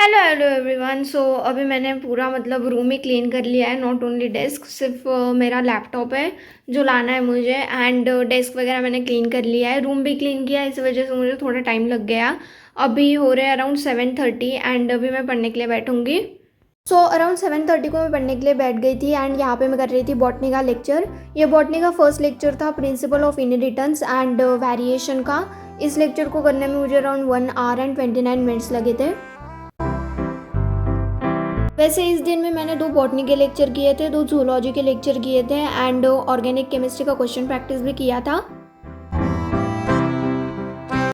Hello hello everyone. सो अभी मैंने पूरा मतलब रूम ही क्लीन कर लिया है, नॉट ओनली डेस्क, सिर्फ मेरा लैपटॉप है जो लाना है मुझे, एंड डेस्क वगैरह मैंने क्लीन कर लिया है, रूम भी क्लीन किया है। इस वजह से मुझे थोड़ा टाइम लग गया। अभी हो रहे हैं अराउंड 7:30 एंड अभी मैं पढ़ने के लिए बैठूंगी। सो अराउंड 7:30 को मैं पढ़ने के लिए बैठ गई थी एंड यहाँ पे मैं कर रही थी बॉटनी का लेक्चर। ये बॉटनी का फर्स्ट लेक्चर था, principle of inheritance and variation का। इस लेक्चर को करने में मुझे अराउंड 1 आवर एंड 29 मिनट्स लगे थे। वैसे इस दिन में मैंने 2 बॉटनी के लेक्चर किए थे, 2 जूलॉजी के लेक्चर किए थे एंड ऑर्गेनिक केमिस्ट्री का क्वेश्चन प्रैक्टिस भी किया था।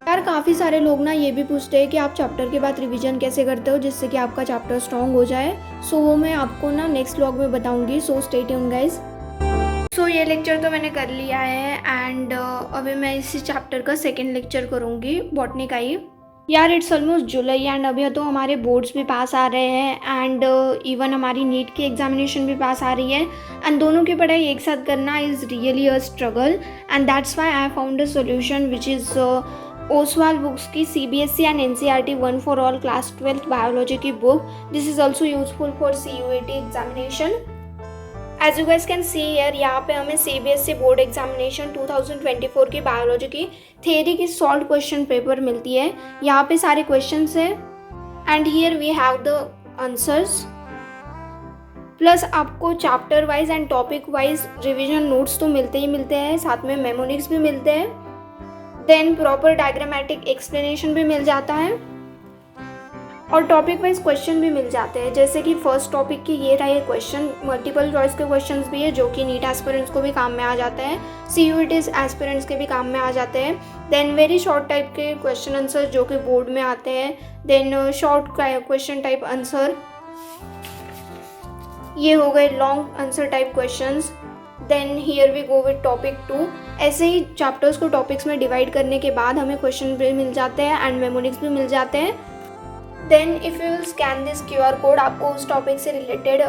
यार काफ़ी सारे लोग ना ये भी पूछते हैं कि आप चैप्टर के बाद रिवीजन कैसे करते हो जिससे कि आपका चैप्टर स्ट्रॉन्ग हो जाए। सो वो मैं आपको ना नेक्स्ट व्लॉग में बताऊंगी। So stay tuned guys. So ये लेक्चर तो मैंने कर लिया है एंड अभी मैं इसी चैप्टर का सेकेंड लेक्चर करूँगी, बॉटनी का ही। यार इट्स ऑलमोस्ट जुलाई एंड अभी तो हमारे बोर्ड्स भी पास आ रहे हैं एंड इवन हमारी नीट की एग्जामिनेशन भी पास आ रही है एंड दोनों की पढ़ाई एक साथ करना is really a struggle and that's why I found a solution which is Oswal books की CBSE and NCERT 1 for all class 12th biology की book. This is also useful for CUET examination. As you guys can see here, यहाँ पे हमें CBSE board examination 2024 की biology की theory की solve question paper मिलती है। यहाँ पे सारे क्वेश्चंस है and here we have the answers, plus आपको chapter wise and topic wise revision notes तो मिलते ही मिलते हैं, साथ में मेमोनिक्स भी मिलते हैं, देन प्रॉपर डायग्रामेटिक एक्सप्लेनेशन भी मिल जाता है और टॉपिक वाइज क्वेश्चन भी मिल जाते हैं। जैसे कि फर्स्ट टॉपिक की ये रहा, ये क्वेश्चन मल्टीपल चॉइस के क्वेश्चंस भी है जो कि नीट एस्पिरेंट्स को भी काम में आ जाते हैं, CUET एस्पिरेंट्स के भी काम में आ जाते हैं। देन वेरी शॉर्ट टाइप के क्वेश्चन आंसर जो कि बोर्ड में आते हैं, then short question type answer, ये हो गए long answer type questions. Then here we go with topic 2। ऐसे ही चैप्टर्स को टॉपिक्स में डिवाइड करने के बाद हमें क्वेश्चन भी मिल जाते हैं एंड मेमोनिक्स भी मिल जाते हैं। Then if you will scan this QR code, आपको उस टॉपिक से रिलेटेड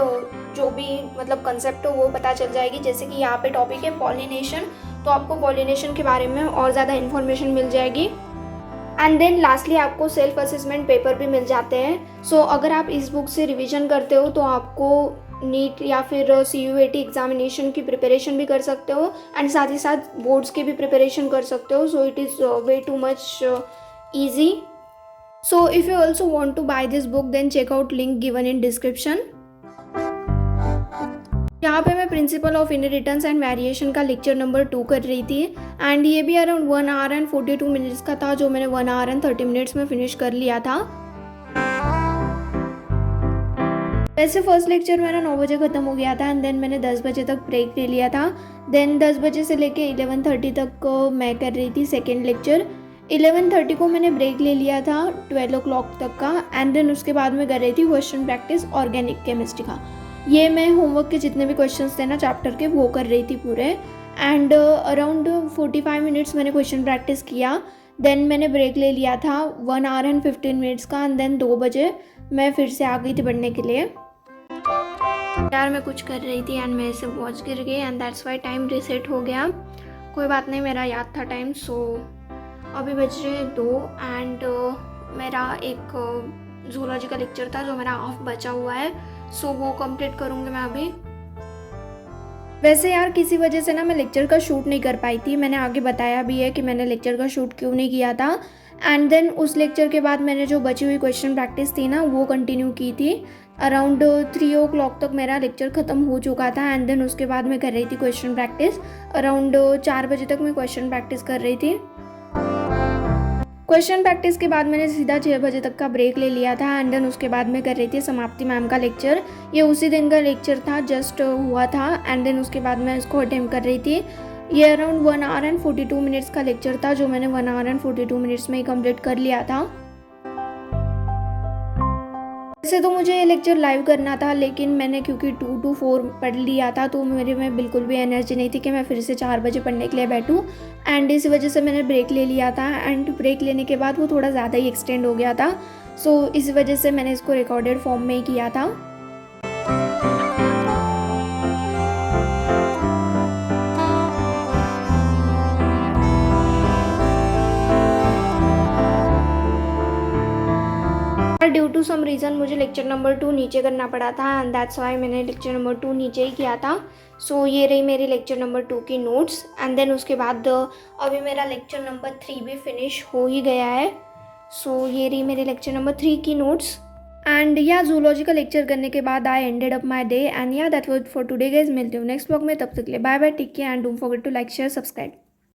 जो भी मतलब कंसेप्ट हो वो पता चल जाएगी। जैसे कि यहाँ पे टॉपिक है पॉलिनेशन, तो आपको पॉलिनेशन के बारे में और ज़्यादा इन्फॉर्मेशन मिल जाएगी। एंड देन लास्टली आपको सेल्फ असेसमेंट पेपर भी मिल जाते हैं। सो अगर आप इस बुक से रिवीजन करते हो तो आपको नीट या फिर CUET एग्जामिनेशन की प्रिपरेशन भी कर सकते हो एंड साथ ही साथ बोर्ड्स की भी प्रिपरेशन कर सकते हो। So it is way too much easy. So if you also want to buy this book then check out link given in description। यहाँ पे मैं principle of inheritance and variation का लेक्चर नंबर 2 कर रही थी एंड ये भी around 1 our and 42 minutes का था, जो मैंने 1 आवर एंड 30 मिनट्स में फिनिश कर लिया था। वैसे फर्स्ट लेक्चर मेरा 9 बजे ख़त्म हो गया था एंड देन मैंने 10 बजे तक ब्रेक ले लिया था। देन 10 बजे से लेके 11:30 तक मैं कर रही थी सेकेंड लेक्चर। 11:30 को मैंने ब्रेक ले लिया था 12 o'clock तक का एंड देन उसके बाद मैं कर रही थी क्वेश्चन प्रैक्टिस ऑर्गेनिक केमिस्ट्री का। ये मैं होमवर्क के जितने भी क्वेश्चंस थे ना चैप्टर के वो कर रही थी पूरे एंड अराउंड 45 मिनट्स मैंने क्वेश्चन प्रैक्टिस किया। देन मैंने ब्रेक ले लिया था 1 आवर एंड 15 मिनट्स का एंड देन 2 बजे मैं फिर से आ गई थी पढ़ने के लिए। यार मैं कुछ कर रही थी एंड मेरे से वॉच गिर गई and that's why time reset हो गया। कोई बात नहीं, मेरा याद था टाइम। सो अभी बज रहे 2 एंड मेरा एक जूलॉजी का लेक्चर था जो मेरा ऑफ बचा हुआ है, सो वो कंप्लीट करूँगी मैं अभी। वैसे यार किसी वजह से ना मैं लेक्चर का शूट नहीं कर पाई थी, मैंने आगे बताया भी है कि मैंने लेक्चर का शूट क्यों नहीं किया था। एंड देन उस लेक्चर के बाद मैंने जो बची हुई क्वेश्चन प्रैक्टिस थी ना वो कंटिन्यू की थी। अराउंड 3 o'clock तक मेरा लेक्चर ख़त्म हो चुका था एंड देन उसके बाद मैं कर रही थी क्वेश्चन प्रैक्टिस। अराउंड 4 बजे तक मैं क्वेश्चन प्रैक्टिस कर रही थी। क्वेश्चन प्रैक्टिस के बाद मैंने सीधा 6 बजे तक का ब्रेक ले लिया था एंड देन उसके बाद मैं कर रही थी समाप्ति मैम का लेक्चर। ये उसी दिन का लेक्चर था, जस्ट हुआ था एंड देन उसके बाद मैं इसको अटेम्प्ट कर रही थी। ये अराउंड 1 आवर एंड 42 मिनट्स का लेक्चर था जो मैंने 1 आवर एंड 42 मिनट्स में ही कंप्लीट कर लिया था। वैसे तो मुझे ये लेक्चर लाइव करना था लेकिन मैंने क्योंकि 2 to 4 पढ़ लिया था तो मेरे में बिल्कुल भी एनर्जी नहीं थी कि मैं फिर से 4 बजे पढ़ने के लिए बैठूं एंड इस वजह से मैंने ब्रेक ले लिया था एंड ब्रेक लेने के बाद वो थोड़ा ज़्यादा ही एक्सटेंड हो गया था। सो इस वजह से मैंने इसको रिकॉर्डेड फॉर्म में ही किया था। ड्यू टू सम रीज़न मुझे लेक्चर नंबर 2 नीचे करना पड़ा था एंड दैट्स वाई मैंने लेक्चर नंबर 2 नीचे ही किया था। सो ये रही मेरी लेक्चर नंबर 2 की नोट्स एंड देन उसके बाद अभी मेरा लेक्चर नंबर 3 भी फिनिश हो ही गया है। सो ये रही मेरे लेक्चर नंबर 3 की नोट्स एंड या जूलॉजी का लेक्चर करने के बाद I ended up my day and yeah that was for today guys. मिलते हो नेक्स्ट व्लॉग में, तब तक के लिए bye bye, take care and don't forget to like share subscribe.